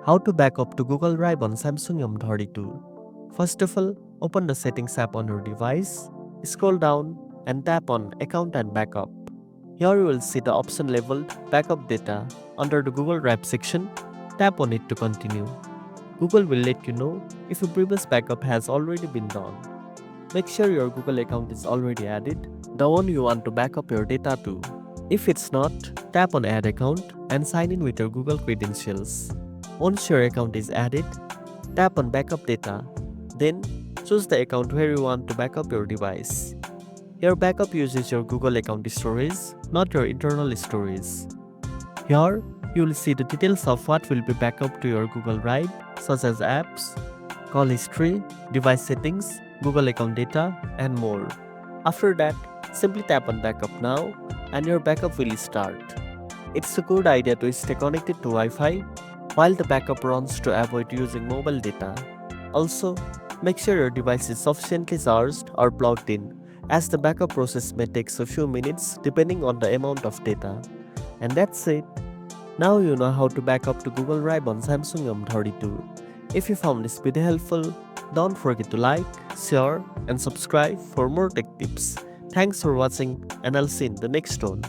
How to back up to Google Drive on Samsung M32. First of all, open the Settings app on your device, scroll down and tap on Account and Backup. Here you will see the option labeled Backup Data. Under the Google Drive section, tap on it to continue. Google will let you know if a previous backup has already been done. Make sure your Google account is already added, the one you want to back up your data to. If it's not, tap on Add Account and sign in with your Google credentials. Once your account is added, tap on Backup Data. Then, choose the account where you want to back up your device. Your backup uses your Google account storage, not your internal storage. Here, you will see the details of what will be backed up to your Google Drive, such as apps, call history, device settings, Google account data, and more. After that, simply tap on Backup Now, and your backup will start. It's a good idea to stay connected to Wi-Fi while the backup runs to avoid using mobile data. Also, make sure your device is sufficiently charged or plugged in, as the backup process may take a few minutes depending on the amount of data. And that's it. Now you know how to back up to Google Drive on Samsung M32. If you found this video helpful, don't forget to like, share, and subscribe for more tech tips. Thanks for watching, and I'll see you in the next one.